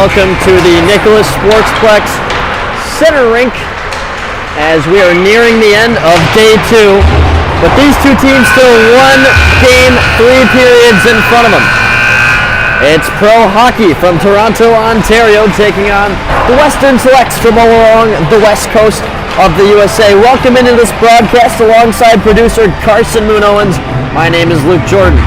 welcome to the Nicholas Sportsplex Center Rink as we are nearing the end of day 2. But these two teams still one game, 3 periods in front of them. It's pro hockey from Toronto, Ontario, taking on the Western Selects from all along the west coast of the USA. Welcome into this broadcast alongside producer Carson Moon-Owens. My name is Luke Jordan.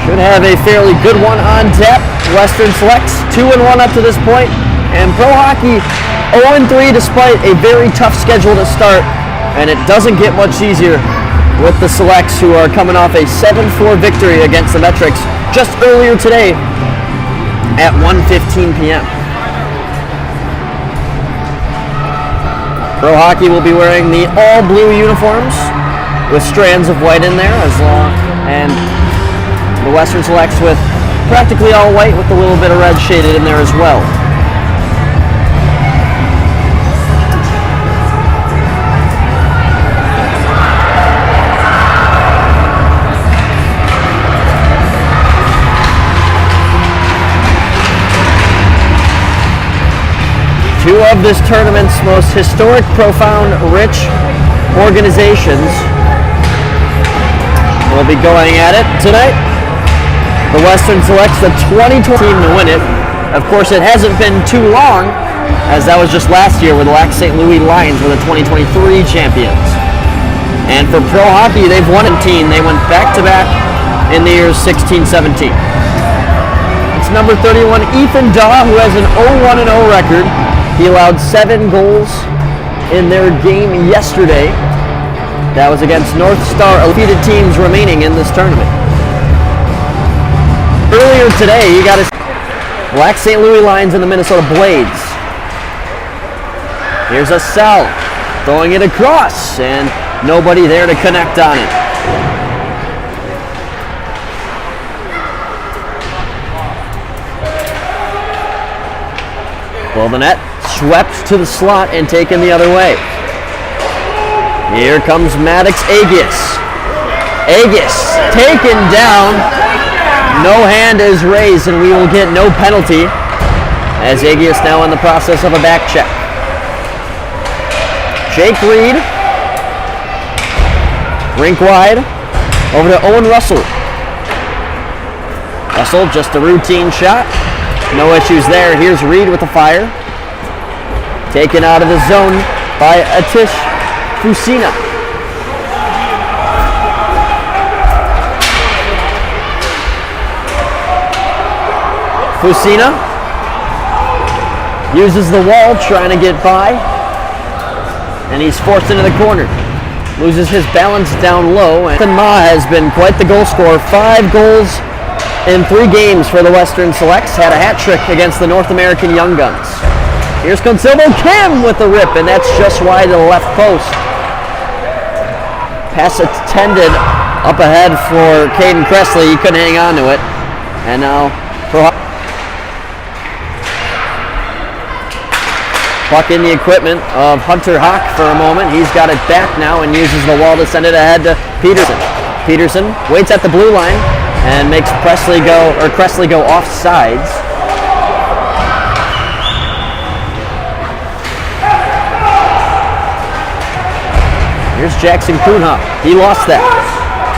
Should have a fairly good one on tap. Western Selects 2-1 up to this point, and pro hockey 0-3 despite a very tough schedule to start, and it doesn't get much easier with the Selects, who are coming off a 7-4 victory against the Metrics just earlier today at 1:15 p.m. Pro hockey will be wearing the all-blue uniforms with strands of white in there, and the Western Selects with practically all white with a little bit of red shaded in there as well. Two of this tournament's most historic, profound, rich organizations will be going at it tonight. The Western Selects the 2020 team to win it. Of course, it hasn't been too long, as that was just last year where the Lac St. Louis Lions were the 2023 champions. And for pro hockey, they've won a team. They went back-to-back in the years 16-17. It's number 31, Ethan Daw, who has an 0-1-0 record. He allowed 7 goals in their game yesterday. That was against North Star, undefeated teams remaining in this tournament. Earlier today, you got to Lac St. Louis Lions and the Minnesota Blades. Here's a Sal throwing it across, and nobody there to connect on it. Well, the net swept to the slot and taken the other way. Here comes Maddox Agius. Agius taken down. No hand is raised, and we will get no penalty, as Agius now in the process of a back check. Jake Reed, rink wide, over to Owen Russell. Russell, just a routine shot. No issues there. Here's Reed with the fire. Taken out of the zone by Atish Fusina. Fusina uses the wall trying to get by, and he's forced into the corner. Loses his balance down low, and Ma has been quite the goal scorer. 5 goals in 3 games for the Western Selects. Had a hat trick against the North American Young Guns. Here's Consilvo Kim with the rip, and that's just wide to the left post. Pass intended up ahead for Caden Cressley. He couldn't hang on to it, and now puck in the equipment of Hunter Hawk for a moment. He's got it back now and uses the wall to send it ahead to Peterson. Peterson waits at the blue line and makes Cressley go off sides. Here's Jackson Kuhnhoff. He lost that.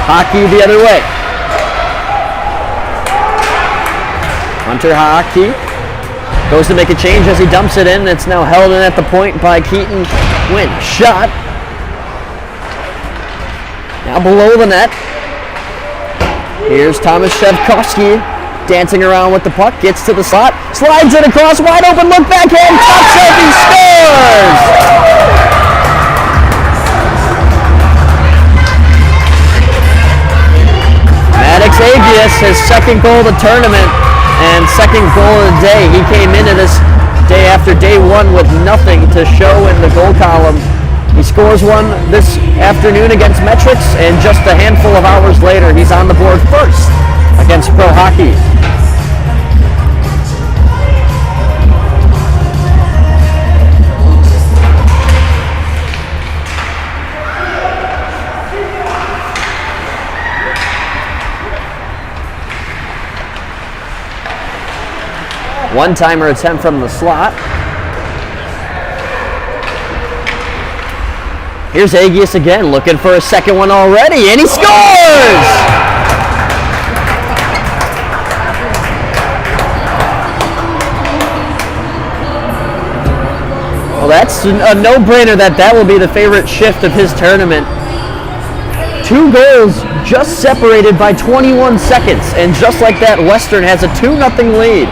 Hockey the other way. Hunter Hockey goes to make a change as he dumps it in. It's now held in at the point by Keaton Wynn. Shot. Now below the net. Here's Thomas Shevkovsky dancing around with the puck. Gets to the slot. Slides it across. Wide open look backhand. Tucks it. He scores! Maddox Agius, his second goal of the tournament. And second goal of the day. He came into this day after day 1 with nothing to show in the goal column. He scores one this afternoon against Metrics, and just a handful of hours later, he's on the board first against pro hockey. One-timer attempt from the slot. Here's Agius again, looking for a second one already, and he scores! Well, that's a no-brainer that will be the favorite shift of his tournament. 2 goals just separated by 21 seconds, and just like that, Western has a 2-0 lead.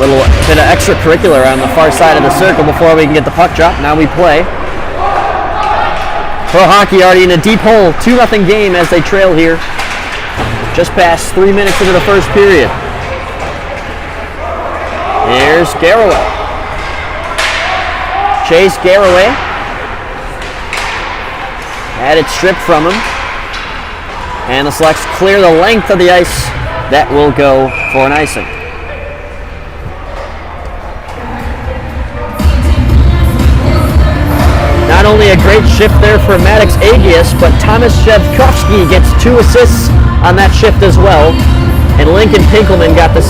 Little bit of extracurricular on the far side of the circle before we can get the puck drop. Now we play. Pro Hockey already in a deep hole, 2-0 game as they trail here. Just past 3 minutes into the first period. Here's Garraway. Chase Garraway. Had it stripped from him. And the Selects clear the length of the ice. That will go for an icing. Not only a great shift there for Maddox Agius, but Thomas Shevkovsky gets 2 assists on that shift as well. And Lincoln Pinkelman got the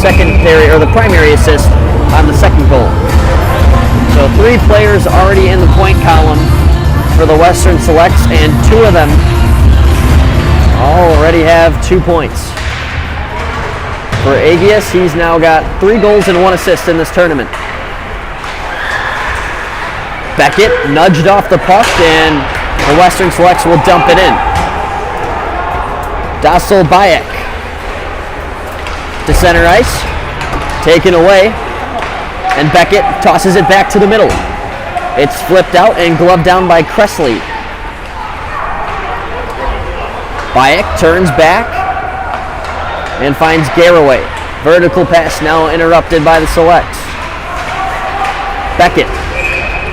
primary assist on the second goal. So 3 players already in the point column for the Western Selects, and 2 of them already have 2 points. For Agius, he's now got 3 goals and 1 assist in this tournament. Beckett nudged off the puck, and the Western Selects will dump it in. Dassel Bayek to center ice, taken away, and Beckett tosses it back to the middle. It's flipped out and gloved down by Cressley. Bayek turns back and finds Garraway. Vertical pass now interrupted by the Selects. Beckett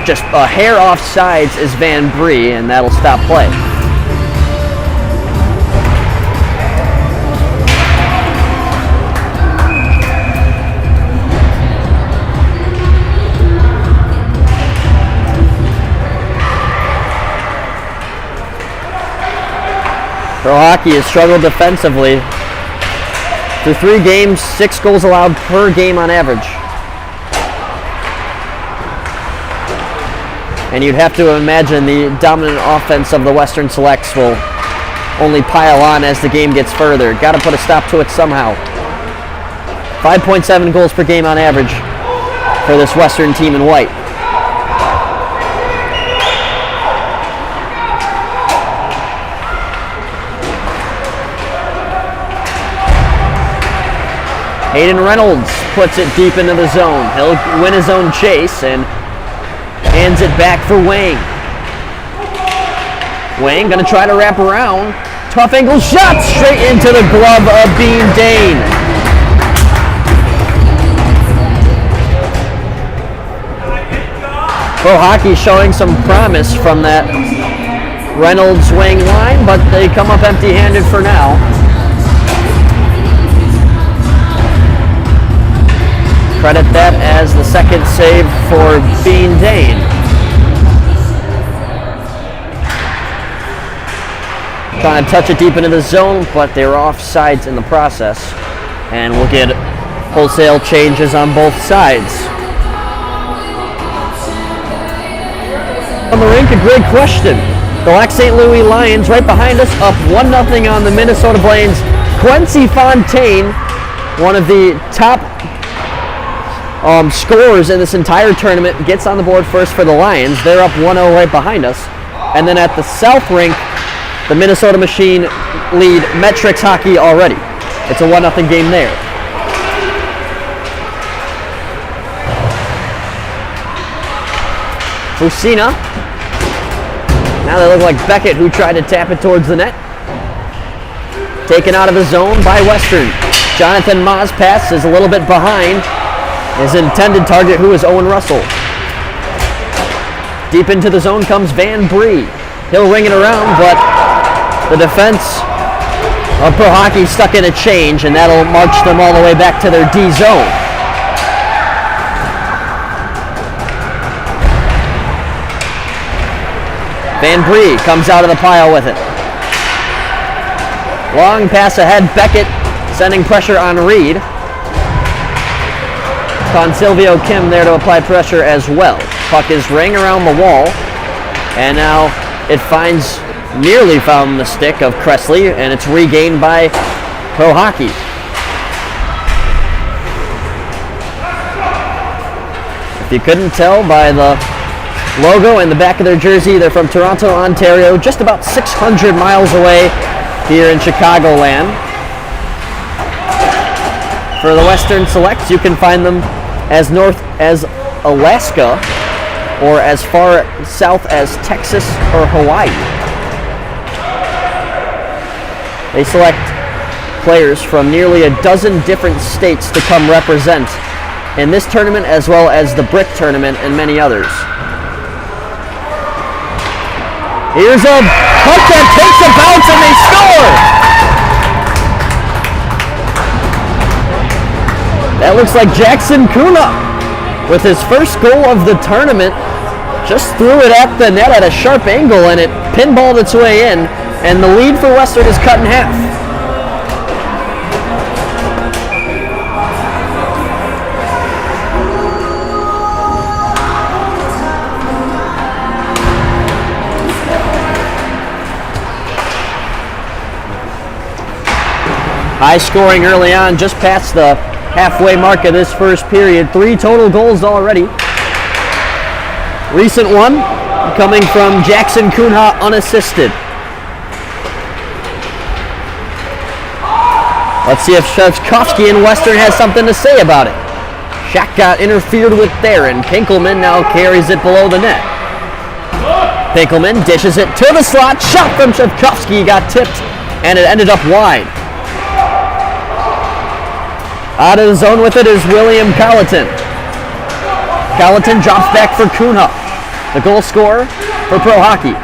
just a hair off sides is Van Bree, and that'll stop play. Pro Hockey has struggled defensively. Through 3 games, 6 goals allowed per game on average. And you'd have to imagine the dominant offense of the Western Selects will only pile on as the game gets further. Got to put a stop to it somehow. 5.7 goals per game on average for this Western team in white. Hayden Reynolds puts it deep into the zone. He'll win his own chase and hands it back for Wang. Wang gonna try to wrap around. Tough angle shot straight into the glove of Bean Dane. Pro Hockey showing some promise from that Reynolds-Wang line, but they come up empty-handed for now. Credit that as the second save for Bean Dane. Trying to touch it deep into the zone, but they were offsides in the process. And we'll get wholesale changes on both sides. On the rink, a great question. The Lac St. Louis Lions right behind us, up 1-0 on the Minnesota Blains. Quincy Fontaine, one of the top scorers in this entire tournament, gets on the board first for the Lions. They're up 1-0 right behind us. And then at the South Rink, the Minnesota Machine lead Metrics Hockey already. It's a 1-0 game there. Fusina. Now they look like Beckett, who tried to tap it towards the net. Taken out of the zone by Western. Jonathan Ma's pass is a little bit behind his intended target, who is Owen Russell. Deep into the zone comes Van Bree. He'll ring it around, but the defense of Pro Hockey stuck in a change, and that'll march them all the way back to their D zone. Van Bree comes out of the pile with it. Long pass ahead, Beckett sending pressure on Reed. Consilvio Kim there to apply pressure as well. Puck is ring around the wall, and now it nearly found the stick of Cressley, and it's regained by Pro Hockey. If you couldn't tell by the logo in the back of their jersey, they're from Toronto, Ontario, just about 600 miles away here in Chicagoland. For the Western Selects, you can find them as north as Alaska or as far south as Texas or Hawaii. They select players from nearly a dozen different states to come represent in this tournament, as well as the Brick Tournament and many others. Here's a puck that takes a bounce and they score! That looks like Jackson Kuna with his first goal of the tournament. Just threw it at the net at a sharp angle and it pinballed its way in, and the lead for Western is cut in half. High scoring early on, just past the halfway mark of this first period. 3 total goals already. Recent one coming from Jackson Cunha unassisted. Let's see if Shevkovsky and Western has something to say about it. Shaq got interfered with there, and Pinkelman now carries it below the net. Pinkelman dishes it to the slot. Shot from Shevkovsky got tipped, and it ended up wide. Out of the zone with it is William Colleton. Colleton drops back for Cunha, the goal scorer for Pro Hockey.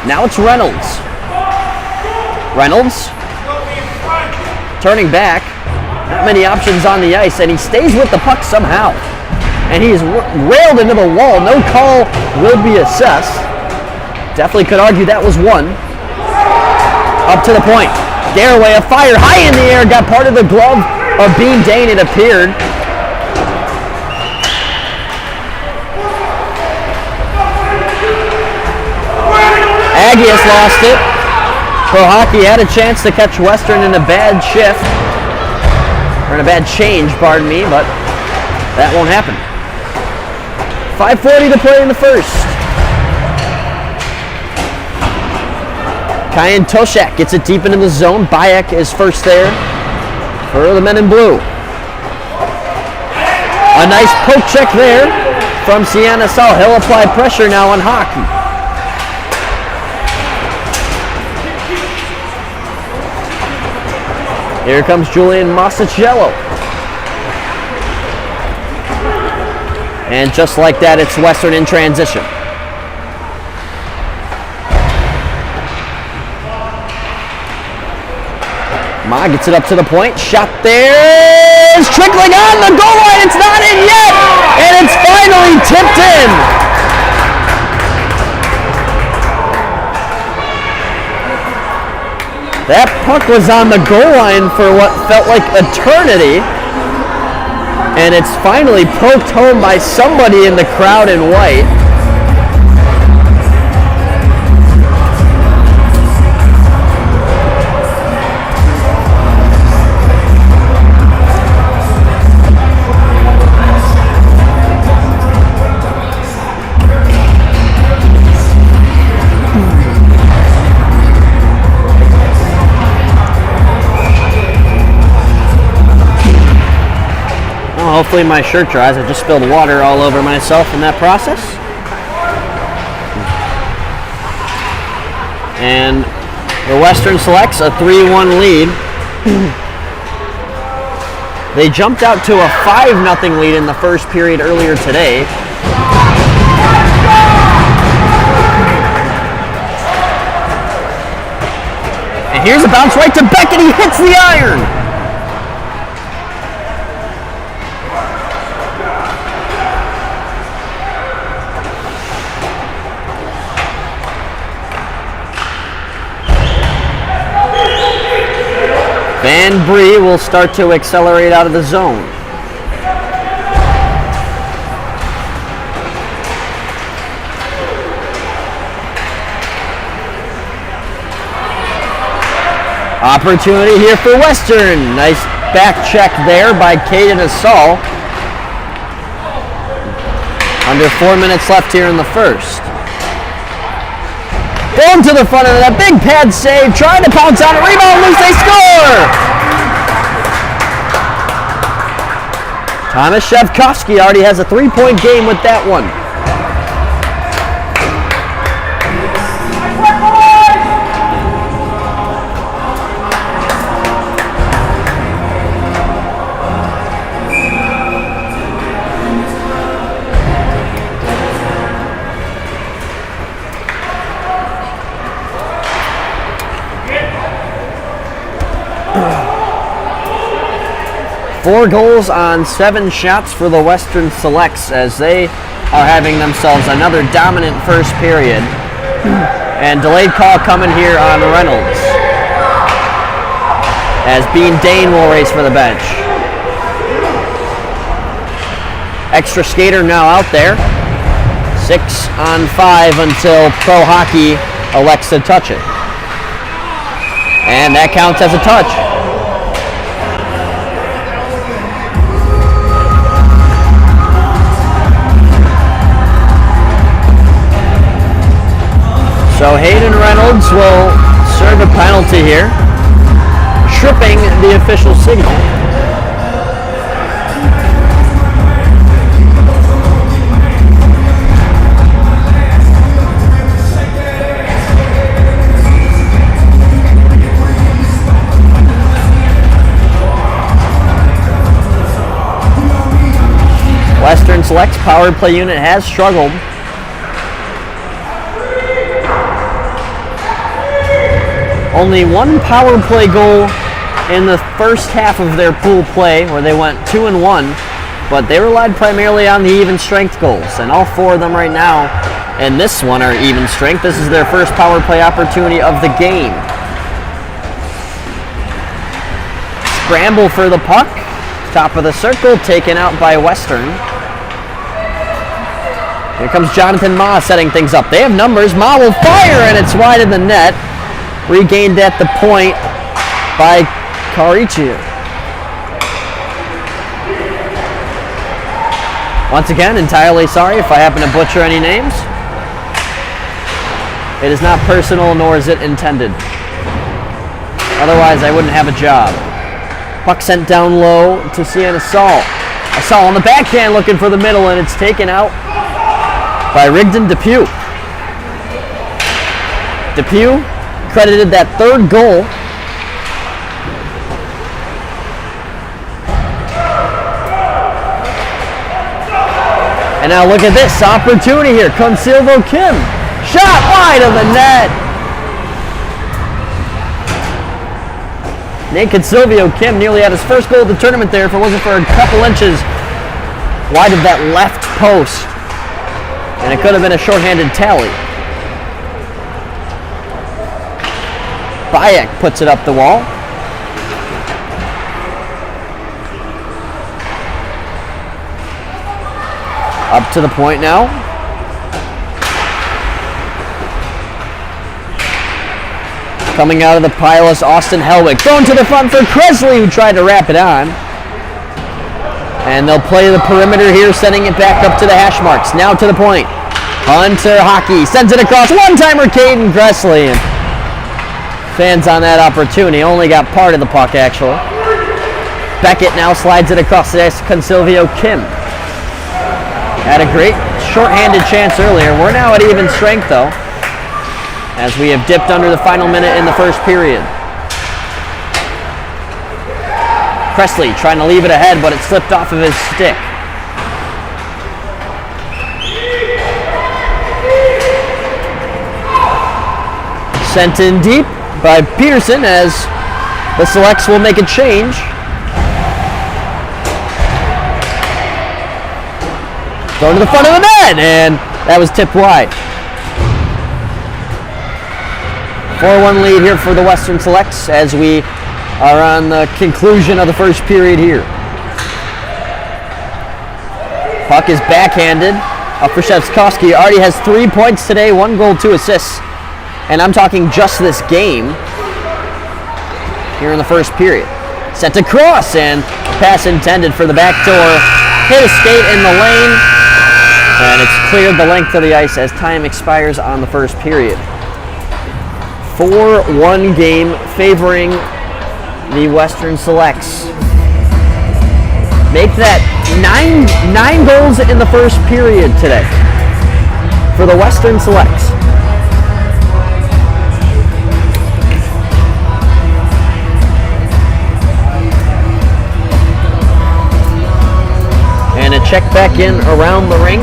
Now it's Reynolds. Reynolds turning back. Not many options on the ice, and he stays with the puck somehow. And he's railed into the wall. No call will be assessed. Definitely could argue that was one. Up to the point. Garraway, a fire high in the air, got part of the glove of Bean Dane, it appeared. Agius lost it. Pro Hockey had a chance to catch Western in a bad shift. Or in a bad change, pardon me, but that won't happen. 5:40 to play in the first. Kyan Toshak gets it deep into the zone. Bayek is first there for the men in blue. A nice poke check there from Sienna Sal. He'll apply pressure now on Hockey. Here comes Julian Masachello. And just like that, it's Western in transition. Ma gets it up to the point. Shot there is trickling on the goal line. It's not in yet. And it's finally tipped in. That puck was on the goal line for what felt like eternity. And it's finally poked home by somebody in the crowd in white. Hopefully my shirt dries. I just spilled water all over myself in that process. And the Western selects a 3-1 lead. They jumped out to a 5-0 lead in the first period earlier today. And here's a bounce right to Beckett. He hits the iron. And Bree will start to accelerate out of the zone. Opportunity here for Western. Nice back check there by Caden Assault. Under 4 minutes left here in the first. Going to the front of that big pad save, trying to pounce on it, rebound loose, they score! Thomas Shevkovsky already has a 3-point game with that one. Four goals on 7 shots for the Western Selects as they are having themselves another dominant first period. And delayed call coming here on Reynolds, as Bean Dane will race for the bench. Extra skater now out there. 6 on 5 until Pro Hockey elects to touch it. And that counts as a touch. So Hayden Reynolds will serve a penalty here, tripping the official signal. Western Select's power play unit has struggled. Only one power play goal in the first half of their pool play, where they went 2-1, but they relied primarily on the even strength goals, and all 4 of them right now in this one are even strength. This is their first power play opportunity of the game. Scramble for the puck, top of the circle, taken out by Western. Here comes Jonathan Ma setting things up. They have numbers. Ma will fire, and it's wide of the net. Regained at the point by Karichi. Once again, entirely sorry if I happen to butcher any names. It is not personal, nor is it intended. Otherwise, I wouldn't have a job. Puck sent down low to Sienna Assault. Assault on the backhand looking for the middle, and it's taken out by Rigdon Depew. Depew credited that 3rd goal. And now look at this opportunity here. Consilvo Kim. Shot wide of the net. Nate Consilvo Kim nearly had his first goal of the tournament there if it wasn't for a couple inches wide of that left post. And it could have been a shorthanded tally. Bayek puts it up the wall. Up to the point now. Coming out of the pile is Austin Helwig. Thrown to the front for Kresley, who tried to wrap it on. And they'll play the perimeter here, sending it back up to the hash marks. Now to the point. Hunter Hockey sends it across. One-timer Caden Kresley. Fans on that opportunity only got part of the puck, actually. Beckett now slides it across to Consilvo Kim. Had a great short-handed chance earlier. We're now at even strength, though, as we have dipped under the final minute in the first period. Kresley trying to leave it ahead, but it slipped off of his stick. Sent in deep by Peterson as the Selects will make a change. Going to the front of the net, and that was tipped wide. 4-1 lead here for the Western Selects as we are on the conclusion of the first period here. Puck is backhanded up for Shevskovsky. Already has 3 points today, 1 goal, 2 assists. And I'm talking just this game here in the first period. Sent across, and pass intended for the back door. Hit a skate in the lane, and it's cleared the length of the ice as time expires on the first period. 4-1 game favoring the Western Selects. Make that nine goals in the first period today for the Western Selects. And a check back in around the rink.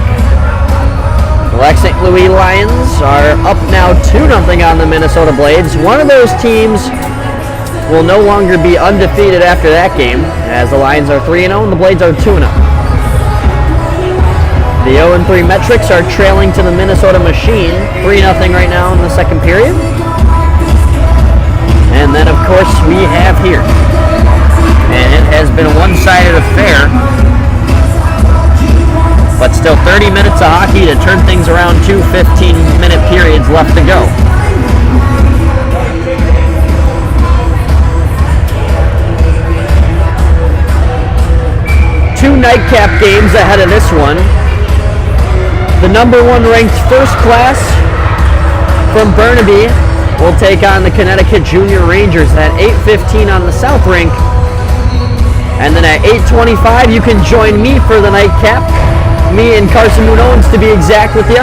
The Lac St. Louis Lions are up now 2-0 on the Minnesota Blades. One of those teams will no longer be undefeated after that game, as the Lions are 3-0 and the Blades are 2-0. The 0-3 metrics are trailing to the Minnesota Machine, 3-0 right now in the second period. And then, of course, we have here, and it has been a one-sided affair, but still 30 minutes of hockey to turn things around. 2 15-minute periods left to go. Two nightcap games ahead of this one. The number 1 ranked First Class from Burnaby will take on the Connecticut Junior Rangers at 8:15 on the South Rink. And then at 8:25 you can join me for the nightcap. Me and Carson Moon-Owens, to be exact with you,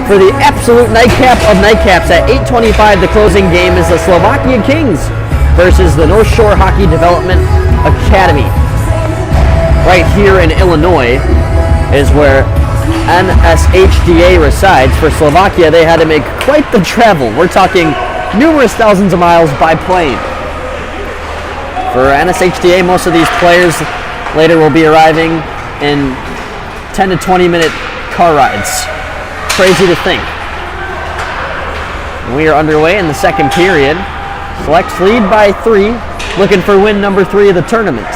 for the absolute nightcap of nightcaps. At 8:25 the closing game is the Slovakia Kings versus the North Shore Hockey Development Academy. Right here in Illinois is where NSHDA resides. For Slovakia, they had to make quite the travel. We're talking numerous thousands of miles by plane. For NSHDA, most of these players later will be arriving in 10 to 20 minute car rides. Crazy to think. We are underway in the second period. Selects lead by 3, looking for win number 3 of the tournament.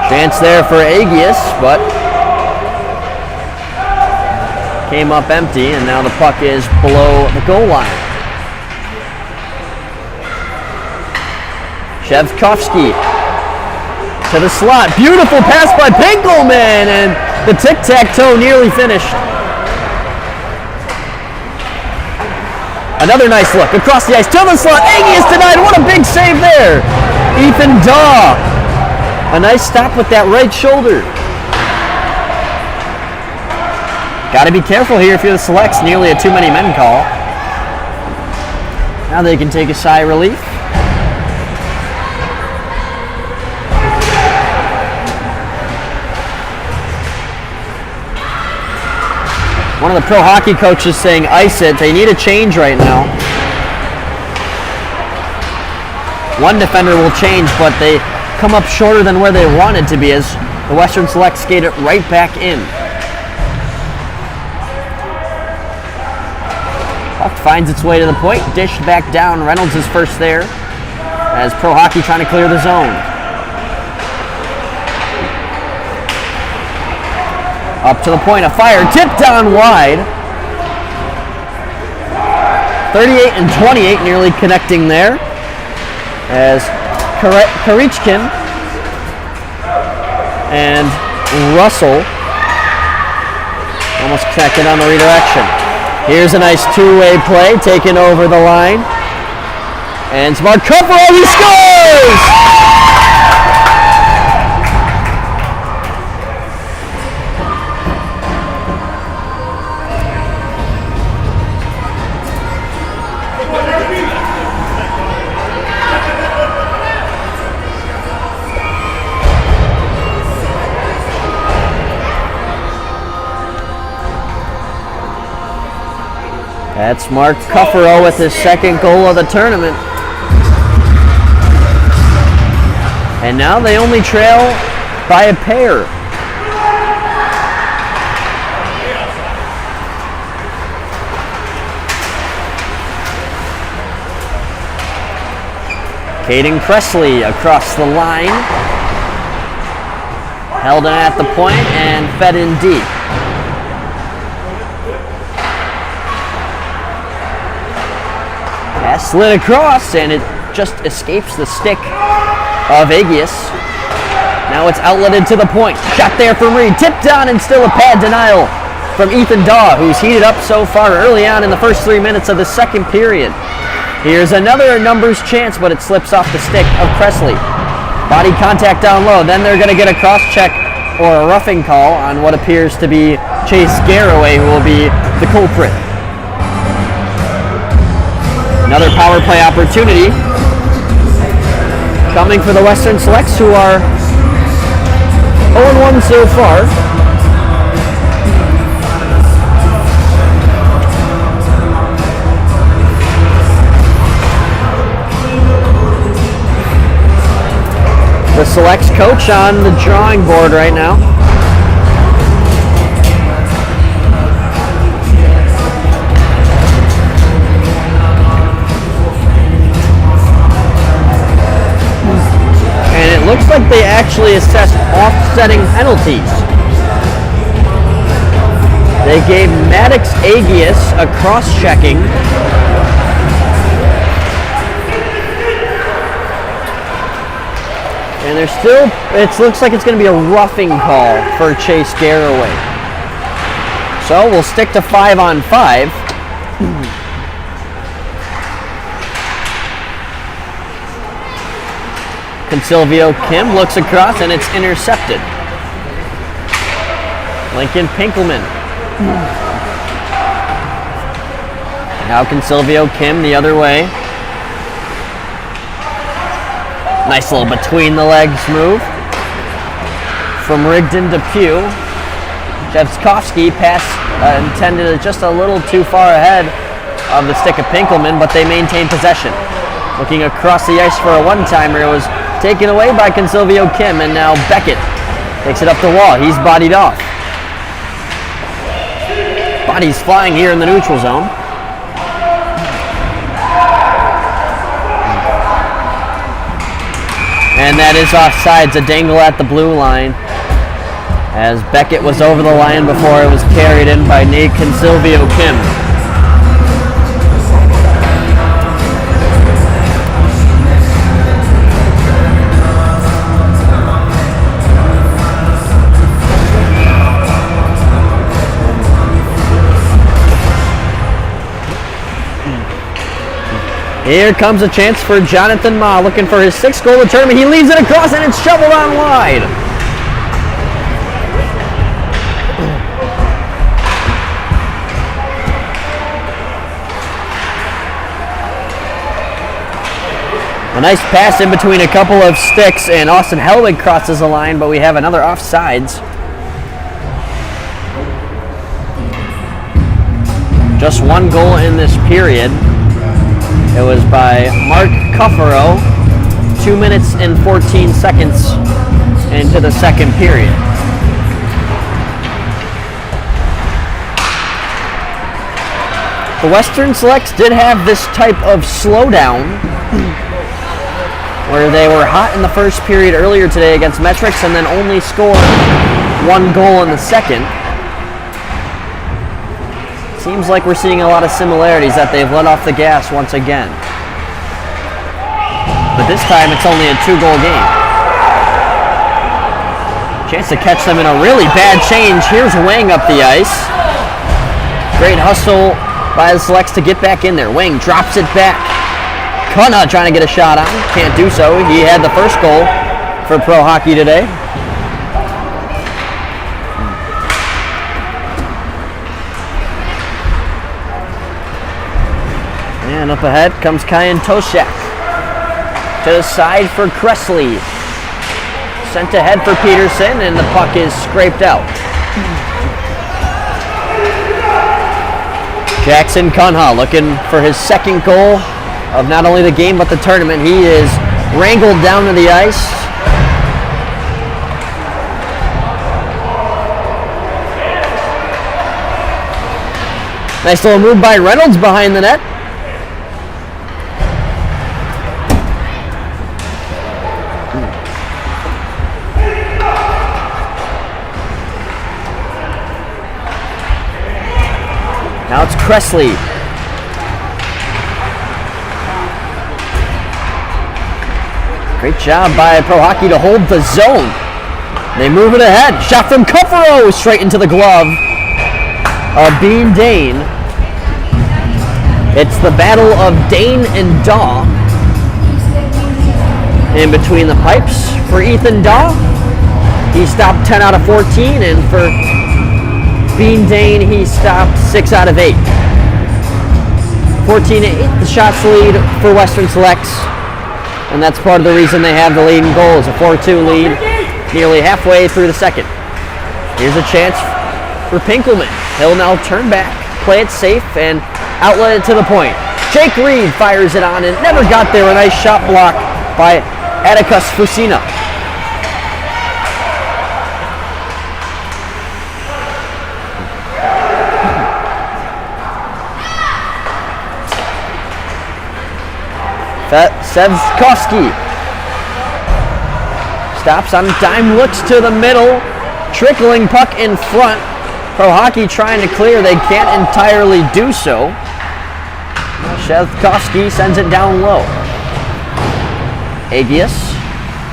Chance there for Agius, but came up empty, and now the puck is below the goal line. Shevskovsky to the slot. Beautiful pass by Pinkelman, and the tic-tac-toe nearly finished. Another nice look across the ice to the slot. Agius denied. What a big save there. Ethan Daw. A nice stop with that right shoulder. Got to be careful here if you're the Selects. Nearly a too many men call. Now they can take a sigh of relief. One of the pro hockey coaches saying ice it. They need a change right now. One defender will change, but they come up shorter than where they wanted to be as the Western Select skate it right back in. Puck finds its way to the point, dished back down. Reynolds is first there as pro hockey trying to clear the zone. Up to the point of fire, tipped down wide. 38 and 28 nearly connecting there as Karichkin and Russell almost connected on the redirection. Here's a nice two-way play taken over the line. And smart cover, he scores! That's Mark Cuffero with his second goal of the tournament. And now they only trail by a pair. Caden Cressley across the line. Held in at the point and fed in deep. Pass slid across and it just escapes the stick of Agius. Now it's outletted to the point. Shot there from Reed. Tipped on and still a pad denial from Ethan Daw, who's heated up so far early on in the first 3 minutes of the second period. Here's another numbers chance, but it slips off the stick of Cressley. Body contact down low. Then they're going to get a cross check or a roughing call on what appears to be Chase Garraway, who will be the culprit. Another power play opportunity coming for the Western Selects, who are 0-1 so far. The Selects coach on the drawing board right now. And it looks like they actually assessed offsetting penalties. They gave Maddox Agius a cross-checking. And there's still, it looks like it's going to be a roughing call for Chase Garraway. So we'll stick to 5-on-5. Consilvio Kim looks across and it's intercepted. Lincoln Pinkelman. Now Consilvio Kim the other way. Nice little between the legs move from Rigdon to Pugh. Jevskovsky pass intended just a little too far ahead of the stick of Pinkelman, but they maintain possession. Looking across the ice for a one-timer, it was taken away by Consilvio Kim, and now Beckett takes it up the wall. He's bodied off. Bodies flying here in the neutral zone. And that is offsides, a dangle at the blue line, as Beckett was over the line before it was carried in by Nate Consilvio Kim. Here comes a chance for Jonathan Ma, looking for his 6th goal of the tournament. He leaves it across and it's shoveled on wide. A nice pass in between a couple of sticks, and Austin Helwig crosses the line, but we have another offsides. Just one goal in this period. It was by Mark Cuffaro, 2 minutes and 14 seconds into the second period. The Western Selects did have this type of slowdown where they were hot in the first period earlier today against Metrics and then only scored one goal in the second. Seems like we're seeing a lot of similarities, that they've let off the gas once again. But this time it's only a 2-goal game. Chance to catch them in a really bad change. Here's Wang up the ice. Great hustle by the Selects to get back in there. Wang drops it back. Cunha trying to get a shot on. Can't do so. He had the first goal for pro hockey today. And up ahead comes Kyan Toshak. To the side for Cressley. Sent ahead for Peterson, and the puck is scraped out. Jackson Cunha looking for his 2nd goal of not only the game but the tournament. He is wrangled down to the ice. Nice little move by Reynolds behind the net. Cressley. Great job by Pro Hockey to hold the zone. They move it ahead. Shot from Cuffero straight into the glove of Bean Dane. It's the battle of Dane and Daw. In between the pipes for Ethan Daw. He stopped 10 out of 14, and for Bean Dane, he stopped 6 out of 8. 14-8, the shots lead for Western Selects, and that's part of the reason they have the leading goal. Is a 4-2 lead nearly halfway through the second. Here's a chance for Pinkelman. He'll now turn back, play it safe, and outlet it to the point. Jake Reed fires it on and never got there. A nice shot block by Atticus Fusina. Sevskovsky stops on a dime, looks to the middle, trickling puck in front. Pro Hockey trying to clear, they can't entirely do so. Sevskovsky sends it down low. Agius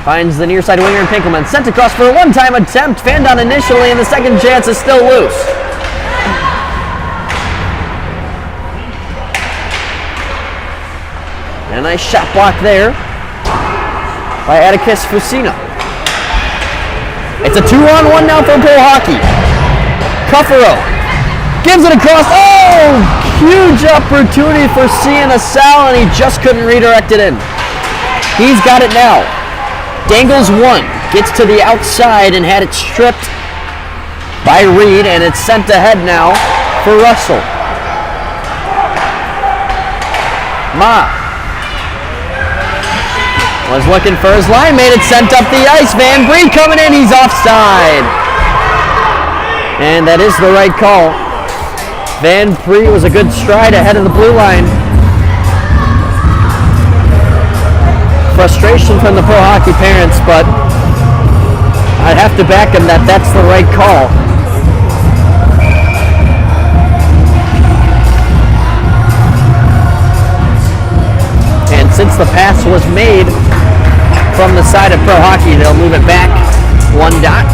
finds the near side winger in Pinkelman, sent across for a one-time attempt, fanned on initially, and the second chance is still loose. And a nice shot block there by Atticus Fusina. It's a 2-on-1 now for Pro Hockey. Cuffero gives it across. Oh, huge opportunity for Sienna Sal, and he just couldn't redirect it in. He's got it now. Dangles one, gets to the outside and had it stripped by Reed, and it's sent ahead now for Russell. Ma was looking for his line, made it sent up the ice. Van Bree coming in, he's offside. And that is the right call. Van Bree was a good stride ahead of the blue line. Frustration from the Pro Hockey parents, but I'd have to back him that that's the right call. And since the pass was made from the side of Pro Hockey, they'll move it back 1 dot.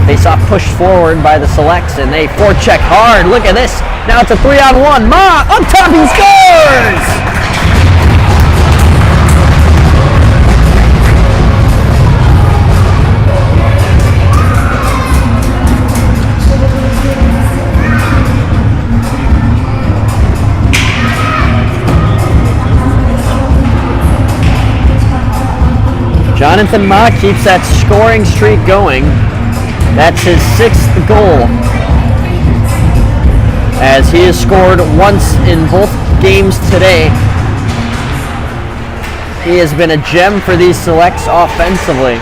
Face off pushed forward by the Selects, and they forecheck hard. Look at this. Now it's a 3-on-1. Ma up top, he scores! Jonathan Ma keeps that scoring streak going. That's his 6th goal, as he has scored once in both games today. He has been a gem for these Selects offensively.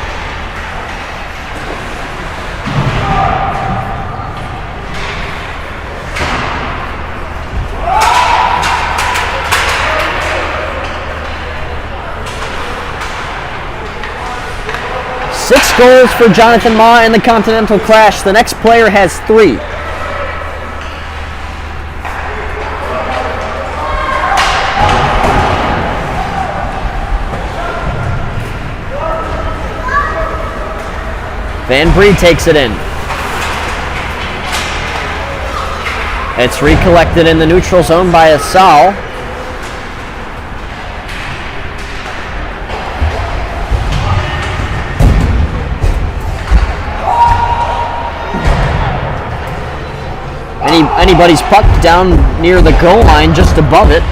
Six goals for Jonathan Ma in the Continental Clash. The next player has 3. Van Bree takes it in. It's recollected in the neutral zone by Asal. Anybody's puck down near the goal line, just above it.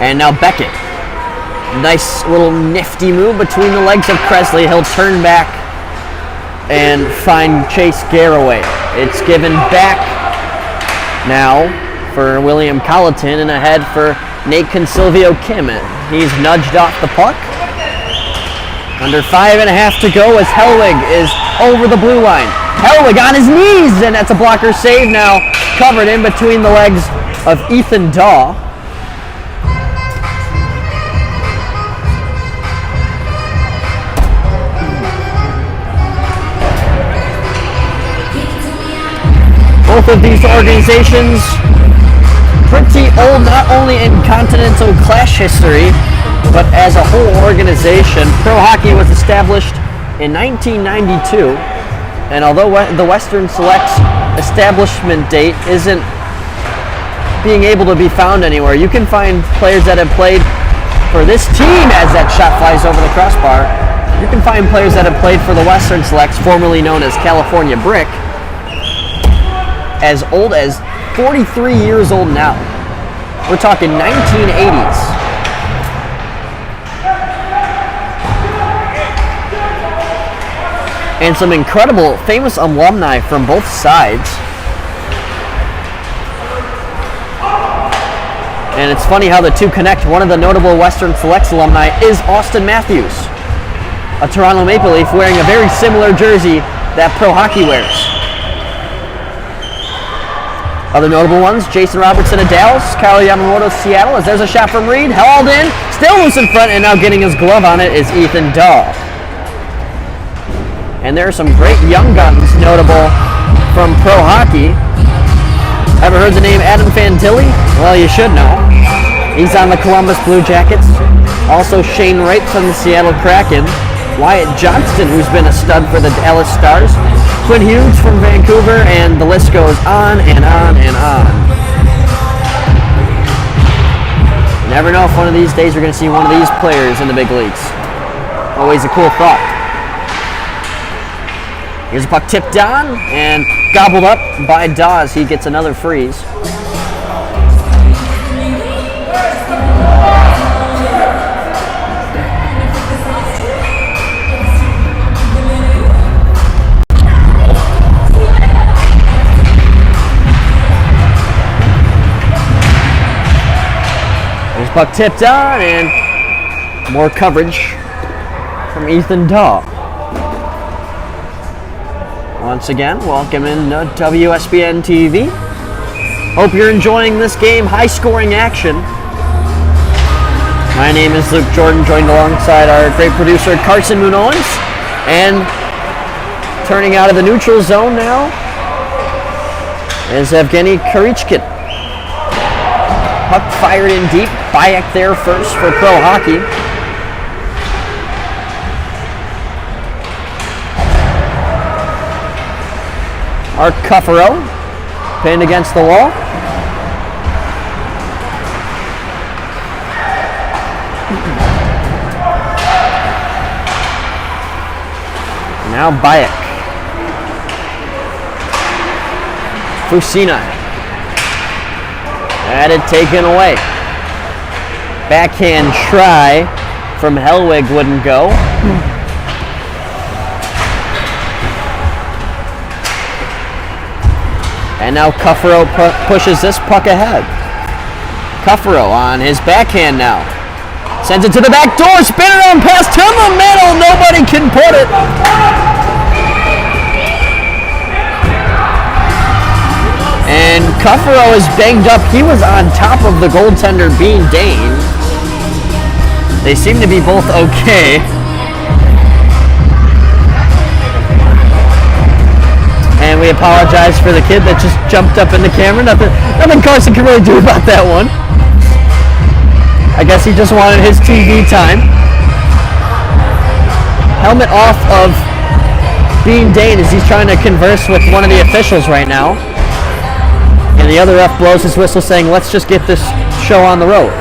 And now Beckett. Nice little nifty move between the legs of Cressley. He'll turn back and find Chase Garraway. It's given back now for William Colleton and ahead for Nate Consilvio Kim. He's nudged off the puck. Under 5.5 to go as Hellwig is over the blue line. Hellwig on his knees, and that's a blocker save now, covered in between the legs of Ethan Daw. Both of these organizations pretty old, not only in continental clash history, but as a whole organization. Pro hockey was established in 1992, and although the Western Select's establishment date isn't being able to be found anywhere, you can find players that have played for this team as that shot flies over the crossbar. You can find players that have played for the Western Selects, formerly known as California Brick, as old as 43 years old now. We're talking 1980s. And some incredible, famous alumni from both sides. And it's funny how the two connect. One of the notable Western Selects alumni is Austin Matthews, a Toronto Maple Leaf wearing a very similar jersey that Pro Hockey wears. Other notable ones, Jason Robertson of Dallas, Kyle Yamamoto of Seattle, as there's a shot from Reed, hauled in, still loose in front, and now getting his glove on it is Ethan Dahl. And there are some great young guns notable from Pro Hockey. Ever heard the name Adam Fantilli? Well, you should know. He's on the Columbus Blue Jackets. Also Shane Wright from the Seattle Kraken. Wyatt Johnston, who's been a stud for the Dallas Stars. Quinn Hughes from Vancouver, and the list goes on and on and on. You never know if one of these days we're going to see one of these players in the big leagues. Always a cool thought. Here's a puck tipped on and gobbled up by Dawes. He gets another freeze. Here's puck tipped on and more coverage from Ethan Dahl. Once again, welcome in WSBN TV. Hope you're enjoying this game. High-scoring action. My name is Luke Jordan, joined alongside our great producer Carson Munowens. And turning out of the neutral zone now is Evgeny Karichkin. Puck fired in deep. Bayek there first for Pro Hockey. Art Cuffero, pinned against the wall. Now Bayek. Fusina. Had it taken away. Backhand try from Hellwig wouldn't go. And now Cuffero pushes this puck ahead. Cuffero on his backhand now. Sends it to the back door, spin around pass to the middle, nobody can put it. And Cuffero is banged up. He was on top of the goaltender, Bean Dane. They seem to be both okay. And we apologize for the kid that just jumped up in the camera. Nothing Carson can really do about that one. I guess he just wanted his TV time. Helmet off of Bean Dane as he's trying to converse with one of the officials right now. And the other ref blows his whistle saying, let's just get this show on the road.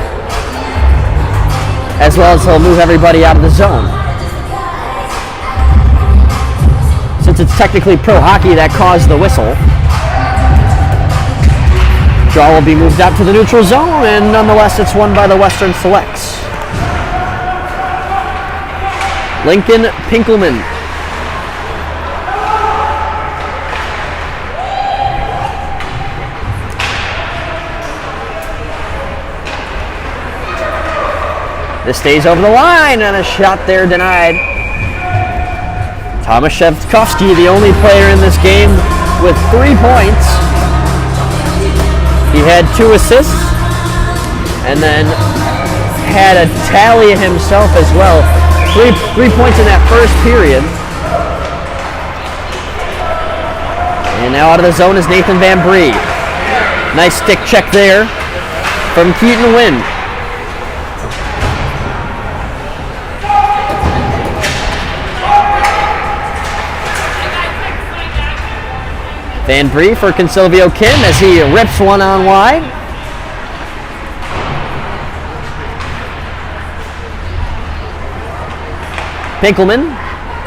As well as he'll move everybody out of the zone. Since it's technically Pro Hockey that caused the whistle. Draw will be moved out to the neutral zone, and nonetheless it's won by the Western Selects. Lincoln Pinkelman. This stays over the line, and a shot there denied. Thomas Shevkovsky, the only player in this game with 3 points. He had 2 assists, and then had a tally himself as well. Three points in that first period. And now out of the zone is Nathan Van Bree. Nice stick check there from Keaton Wynn. Van Bree for Consilvio Kim as he rips one on wide. Pinkelman.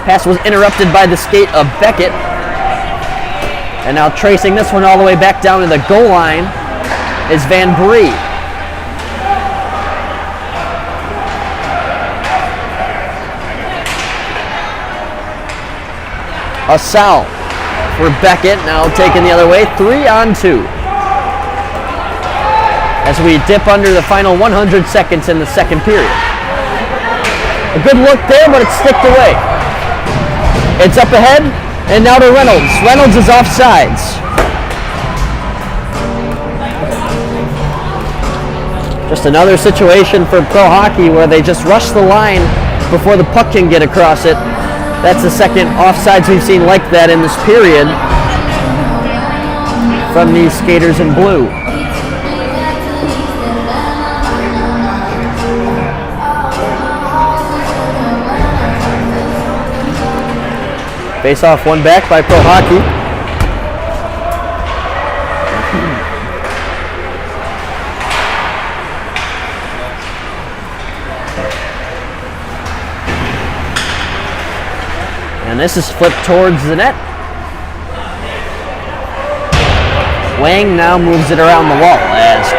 Pass was interrupted by the skate of Beckett. And now tracing this one all the way back down to the goal line is Van Bree. Asal for Beckett, now taken the other way, 3-on-2. As we dip under the final 100 seconds in the second period. A good look there, but it's sticked away. It's up ahead, and now to Reynolds. Reynolds is offsides. Just another situation for pro hockey where they just rush the line before the puck can get across it. That's the second offsides we've seen like that in this period from these skaters in blue. Face off one back by Pro Hockey. And this is flipped towards the net. Wang now moves it around the wall as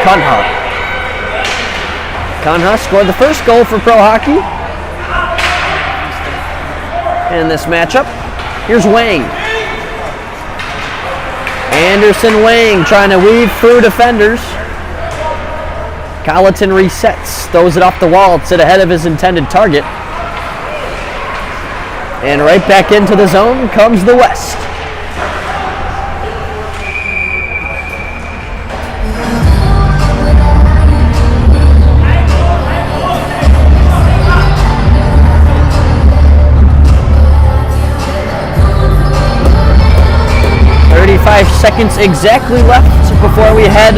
Kunha scored the first goal for Pro Hockey in this matchup. Here's Wang. Anderson Wang trying to weave through defenders. Colleton resets, throws it off the wall. It's ahead of his intended target. And right back into the zone comes the West. Seconds exactly left before we head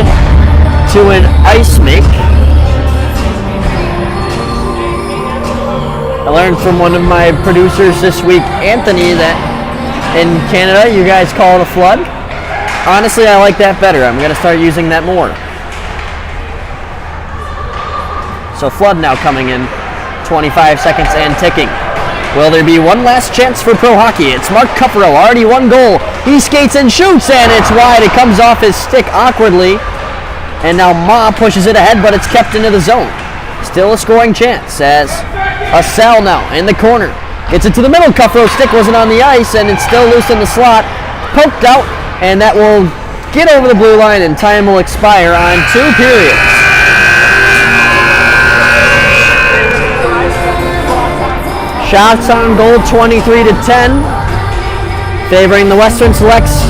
to an ice make. I learned from one of my producers this week, Anthony, that in Canada you guys call it a flood. Honestly, I like that better. I'm going to start using that more. So flood now coming in, 25 seconds and ticking. Will there be one last chance for Pro Hockey? It's Mark Cuppero, already one goal. He skates and shoots, and it's wide. It comes off his stick awkwardly. And now Ma pushes it ahead, but it's kept into the zone. Still a scoring chance as Asal now in the corner. Gets it to the middle. Cuffro's stick wasn't on the ice, and it's still loose in the slot. Poked out, and that will get over the blue line, and time will expire on 2 periods. Shots on goal 23-10, favoring the Western Selects,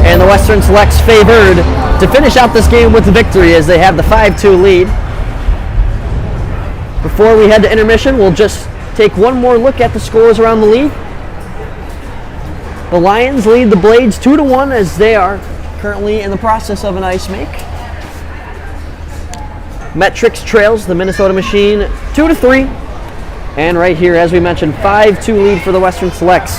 and the Western Selects favored to finish out this game with the victory as they have the 5-2 lead. Before we head to intermission, we'll just take one more look at the scores around the league. The Lions lead the Blades 2-1 as they are currently in the process of an ice make. Metrics trails the Minnesota Machine 2-3. And right here, as we mentioned, 5-2 lead for the Western Selects.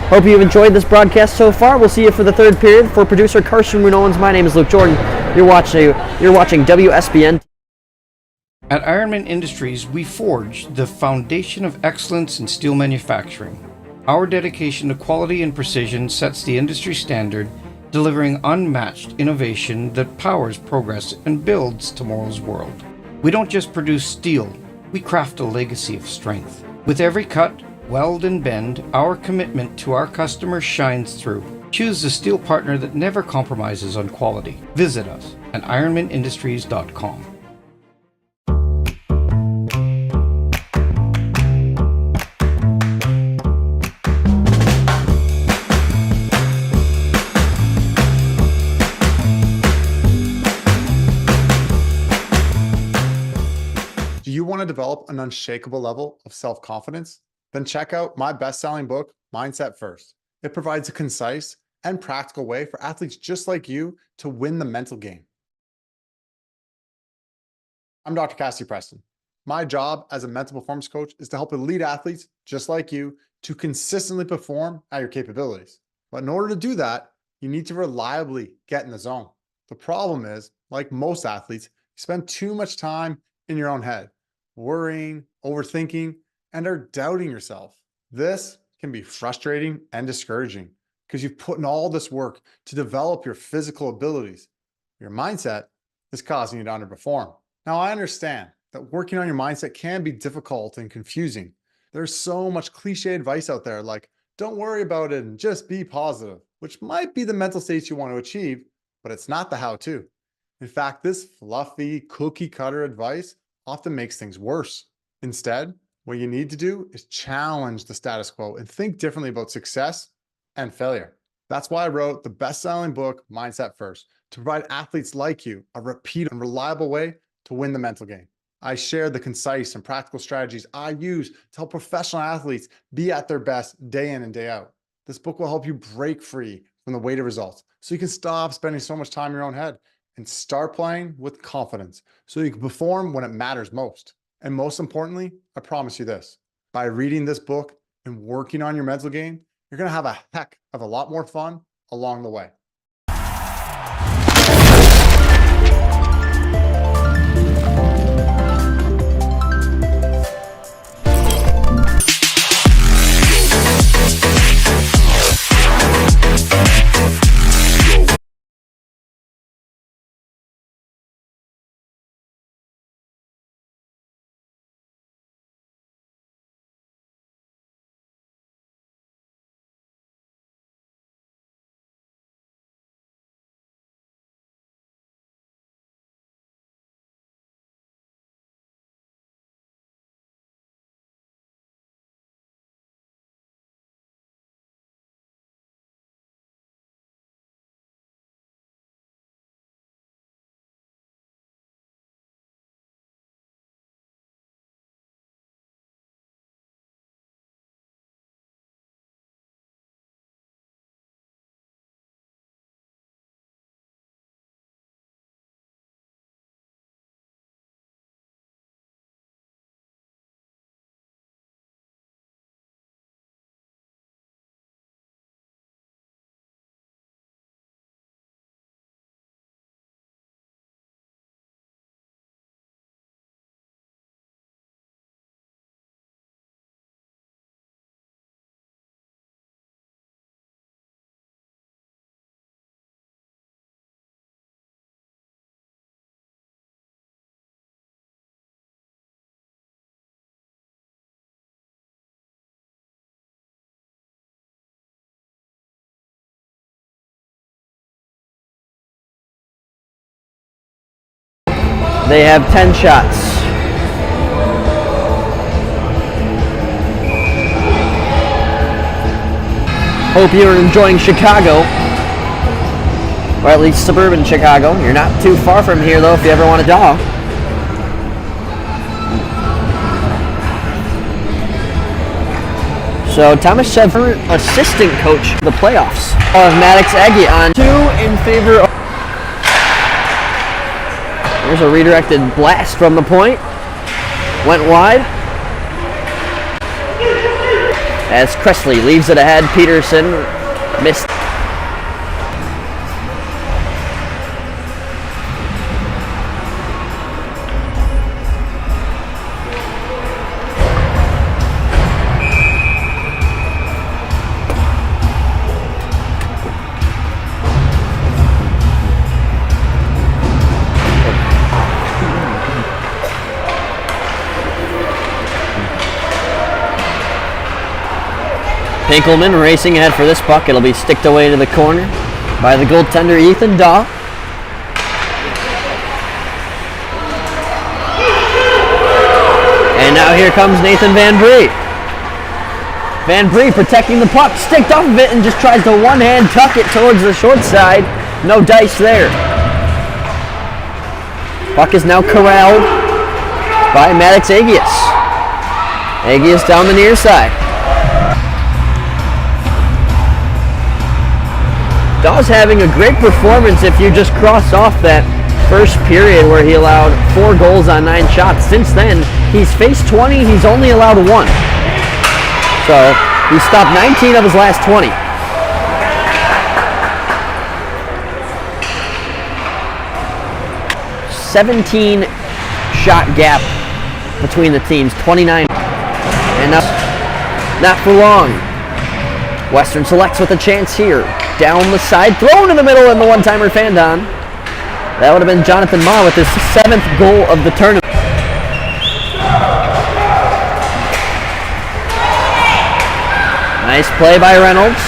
Hope you've enjoyed this broadcast so far. We'll see you for the third period. For producer Carson Runowens, my name is Luke Jordan. You're watching WSBN. At Ironmen Industries, we forge the foundation of excellence in steel manufacturing. Our dedication to quality and precision sets the industry standard, delivering unmatched innovation that powers progress and builds tomorrow's world. We don't just produce steel, we craft a legacy of strength. With every cut, weld, and bend, our commitment to our customers shines through. Choose the steel partner that never compromises on quality. Visit us at ironmenindustries.com. Do you want to develop an unshakable level of self-confidence? Then check out my best-selling book, Mindset First. It provides a concise, and practical way for athletes just like you to win the mental game. I'm Dr. Cassidy Preston. My job as a mental performance coach is to help elite athletes just like you to consistently perform at your capabilities. But in order to do that, you need to reliably get in the zone. The problem is, like most athletes, you spend too much time in your own head, worrying, overthinking, and are doubting yourself. This can be frustrating and discouraging because you've put in all this work to develop your physical abilities. Your mindset is causing you to underperform. Now, I understand that working on your mindset can be difficult and confusing. There's so much cliche advice out there like, don't worry about it and just be positive, which might be the mental states you want to achieve, but it's not the how-to. In fact, this fluffy cookie cutter advice often makes things worse. Instead, what you need to do is challenge the status quo and think differently about success and failure. That's why I wrote the best-selling book, Mindset First, to provide athletes like you a repeat and reliable way to win the mental game. I share the concise and practical strategies I use to help professional athletes be at their best day in and day out. This book will help you break free from the weight of results so you can stop spending so much time in your own head and start playing with confidence so you can perform when it matters most. And most importantly, I promise you this, by reading this book and working on your mental game, you're going to have a heck of a lot more fun along the way. They have 10 shots. Hope you're enjoying Chicago, or at least suburban Chicago. You're not too far from here though if you ever want a dog. So Thomas Shepard, assistant coach for the playoffs of Maddox Aggie on 2 in favor of. There's a redirected blast from the point. Went wide. As Cressley leaves it ahead, Peterson missed. Pinkelman racing ahead for this puck. It'll be sticked away to the corner by the goaltender Ethan Daw. And now here comes Nathan Van Bree. Van Bree protecting the puck, sticked off of it and just tries to one-hand tuck it towards the short side. No dice there. Puck is now corralled by Maddox Agius. Agius down the near side. Dawes having a great performance if you just cross off that first period where he allowed 4 goals on 9 shots. Since then, he's faced 20, he's only allowed 1. So he stopped 19 of his last 20. $17 shot gap between the teams, 29. And not for long. Western Selects with a chance here. Down the side, thrown in the middle, and the one-timer fanned on. That would have been Jonathan Ma with his 7th goal of the tournament. Nice play by Reynolds.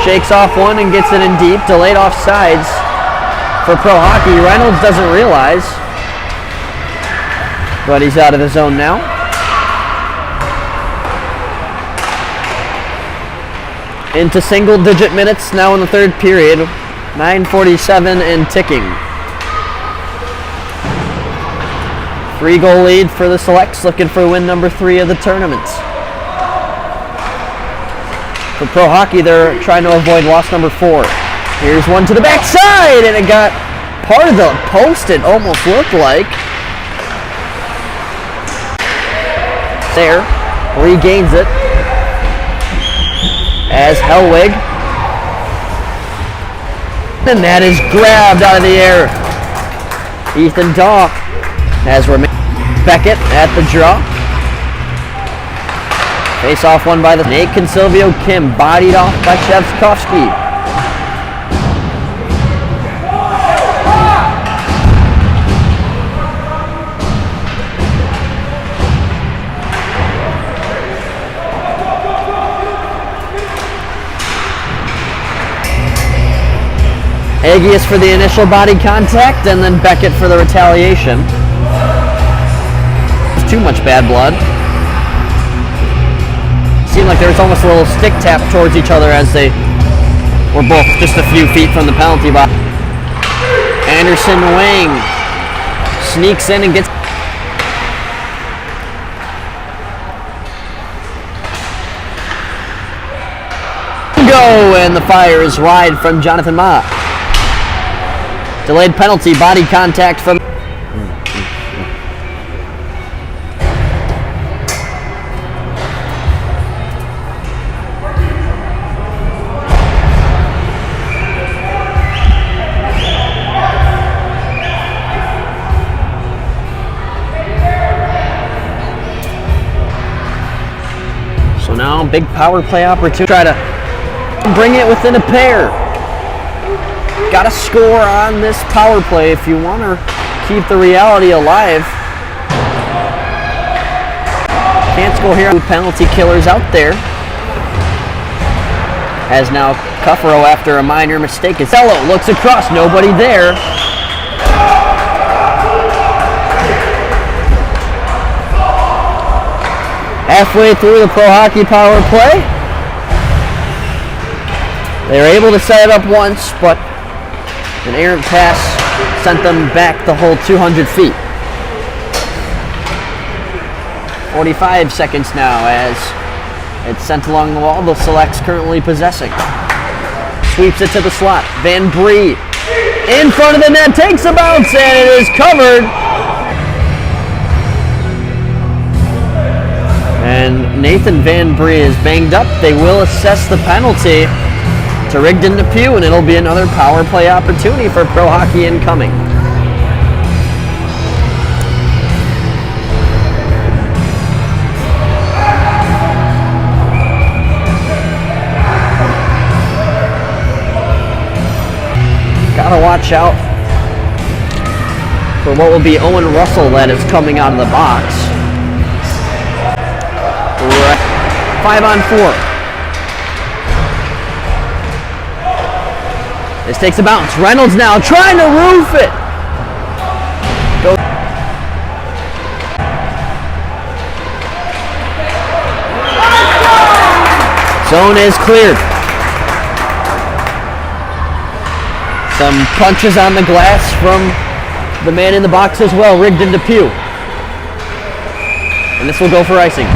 Shakes off one and gets it in deep. Delayed offsides for Pro Hockey. Reynolds doesn't realize, but he's out of the zone now. Into single-digit minutes now in the third period. 9:47 and ticking. 3-goal lead for the Selects, looking for win number 3 of the tournament. For Pro Hockey, they're trying to avoid loss number 4. Here's one to the backside, and it got part of the post, it almost looked like. There, regains it. As Hellwig. And that is grabbed out of the air. Ethan Daw has Beckett at the draw. Face off one by the Nate Consilvio Kim, bodied off by Shevskovsky. Agius for the initial body contact, and then Beckett for the retaliation. There's too much bad blood. Seemed like there was almost a little stick tap towards each other as they were both just a few feet from the penalty box. Anderson Wang sneaks in and gets... Go, and the fire is wide from Jonathan Ma. Delayed penalty, body contact from... So now, big power play opportunity. Try to bring it within a pair. Got to score on this power play if you want to keep the reality alive. Can't score here. Penalty killers out there. Has now Cuffero after a minor mistake. Zello looks across, nobody there. Halfway through the Pro Hockey power play. They were able to set it up once, but an errant pass sent them back the whole 200 feet. 45 seconds now as it's sent along the wall. The Selects currently possessing. Sweeps it to the slot. Van Bree in front of the net, takes a bounce, and it is covered. And Nathan Van Bree is banged up. They will assess the penalty to Rigdon Depew, and it'll be another power play opportunity for Pro Hockey incoming. Gotta watch out for what will be Owen Russell that is coming out of the box. 5-on-4. This takes a bounce. Reynolds now trying to roof it. Go. Zone is cleared. Some punches on the glass from the man in the box as well, Rigdon Depew. And this will go for icing.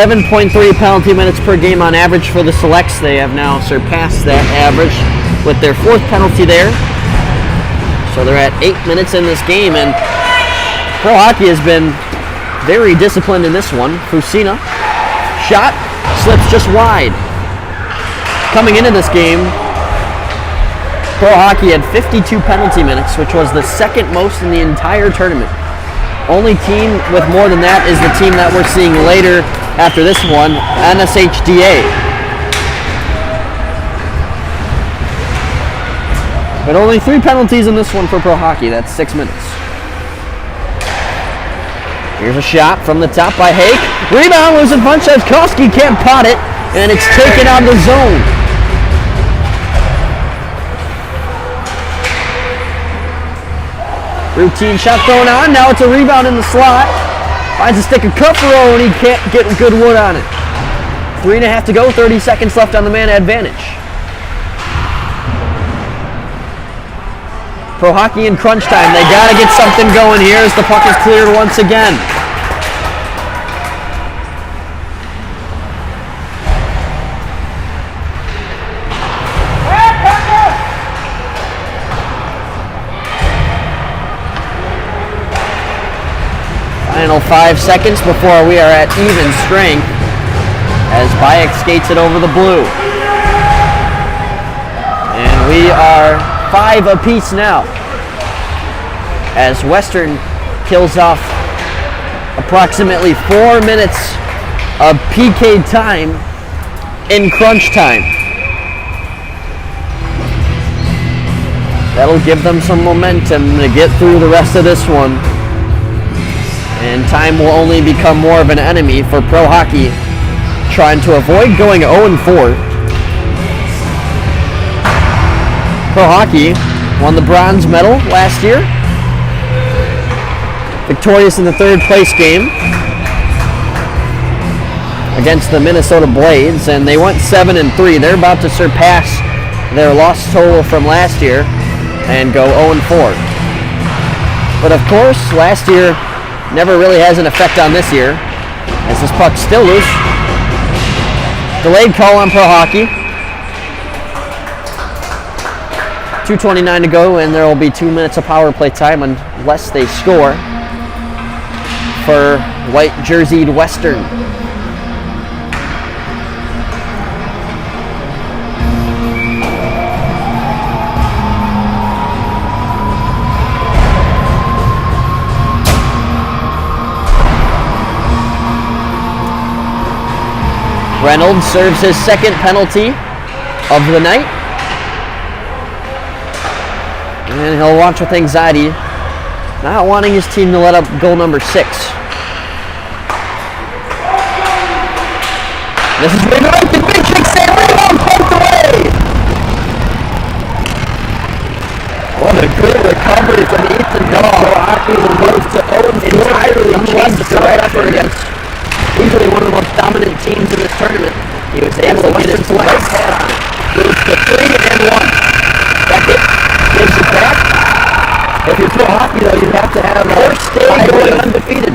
7.3 penalty minutes per game on average for the selects. They have now surpassed that average with their 4th penalty there. So they're at 8 minutes in this game, and Pro Hockey has been very disciplined in this one. Fusina, shot, slips just wide. Coming into this game, Pro Hockey had 52 penalty minutes, which was the 2nd most in the entire tournament. Only team with more than that is the team that we're seeing later after this one, NSHDA. But only 3 penalties in this one for Pro Hockey. That's 6 minutes. Here's a shot from the top by Hake. Rebound, losing punch. Kowski can't pot it, and it's taken out of the zone. Routine shot thrown on. Now it's a rebound in the slot. Finds a stick of Cuffaro, and he can't get good wood on it. 3.5 to go. 30 seconds left on the man advantage. Pro Hockey in crunch time. They got to get something going here as the puck is cleared once again. Final 5 seconds before we are at even strength as Bayek skates it over the blue. And we are 5 apiece now as Western kills off approximately 4 minutes of PK time in crunch time. That'll give them some momentum to get through the rest of this one. And time will only become more of an enemy for Pro Hockey, trying to avoid going 0-4. Pro Hockey won the bronze medal last year, victorious in the 3rd place game against the Minnesota Blades, and they went 7-3. They're about to surpass their loss total from last year and go 0-4. But of course, last year never really has an effect on this year, as this puck's still loose. Delayed call on Pro Hockey. 2:29 to go, and there will be 2 minutes of power play time unless they score for white jerseyed Western. Reynolds serves his 2nd penalty of the night. And he'll watch with anxiety, not wanting his team to let up goal number 6. This is rebound, the big kick save, rebound, poked away! What a good recovery from Ethan Dahl. Hockey will move to 0 entirely changed the right effort against easily one of the most dominant teams in this tournament. He was able to get his right head on it. Moves to 3-1. Beckett gives it back. If you're Pro Hockey, though, you have to have a stay going undefeated.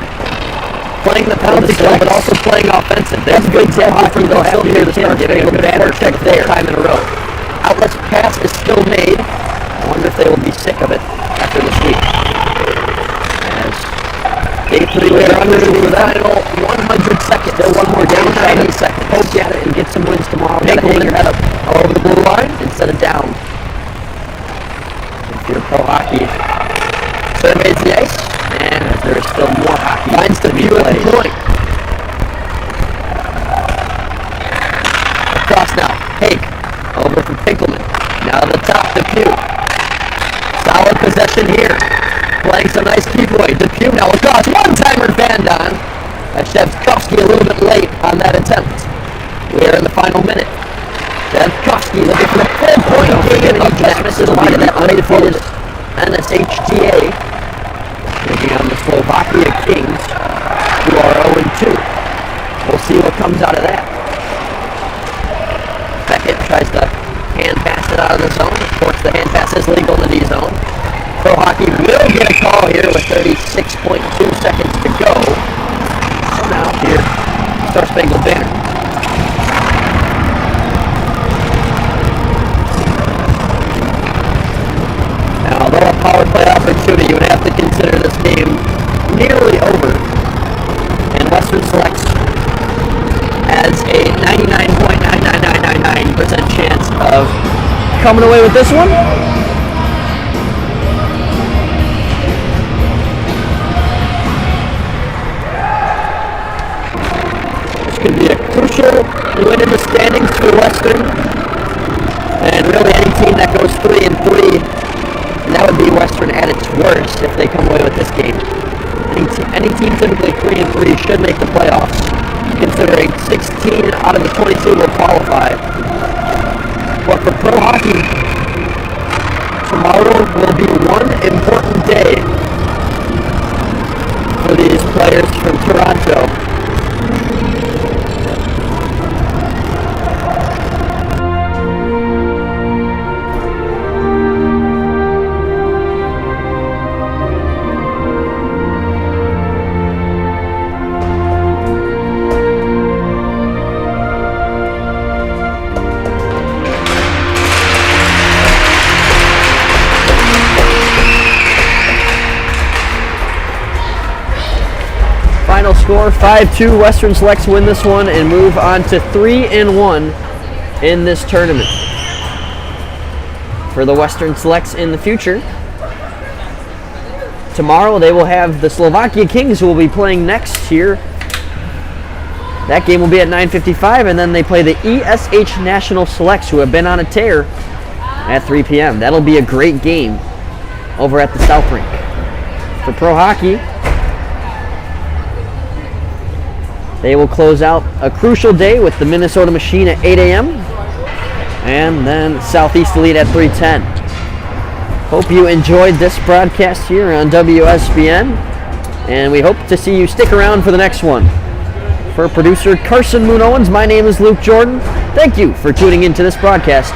Playing the penalty kill, but also playing offensive. There's a good Pro Hockey, though, after your team giving a banner check there time in a row. Outlet's pass is still made. I wonder if they will be sick of it after this week. Day 3, we are under the final 100 seconds. Still one more down, 90 seconds. Poke at it and get some wins tomorrow. Gotta hang your head up over the blue line instead of down. If you're Pro Hockey, surveys the ice, and there is still more hockey. Finds the view at the point. Across now. Hake. Over from Pinkelman. Now to the top, Depew. Solid possession here. Playing some nice key-boy. Depew now across. One-timer band on. Shevkovsky a little bit late on that attempt. We are in the final minute. Shevkovsky looking for the full-point game, and he just misses wide of that undefeated NSHTA. Taking on the Slovakia Kings, who are 0-2. We'll see what comes out of that. Beckett tries to hand pass it out of the zone. Of course, the hand pass is legal in the D zone. Pro Hockey will get a call here with 36.2 seconds to go. So now here, Star Spangled Banner. Now, although a power play opportunity, you would have to consider this game nearly over, and Western Selects has a 99.99999% chance of coming away with this one. This could be a crucial win in the standings for Western, and really any team that goes 3-3, and that would be Western at its worst if they come away with this game. Any team typically 3-3 should make the playoffs, considering 16 out of the 22 will qualify. But for pro hockey, tomorrow will be one important day for these players from Toronto. Final score 5-2. Western Selects win this one and move on to 3-1 in this tournament. For the Western Selects in the future, tomorrow they will have the Slovakia Kings, who will be playing next here. That game will be at 9:55, and then they play the ESH National Selects, who have been on a tear, at 3 p.m. That'll be a great game over at the South Rink. For pro hockey, they will close out a crucial day with the Minnesota Machine at 8 a.m. and then Southeast Elite at 3:10. Hope you enjoyed this broadcast here on WSBN, and we hope to see you stick around for the next one. For producer Carson Moon Owens, my name is Luke Jordan. Thank you for tuning into this broadcast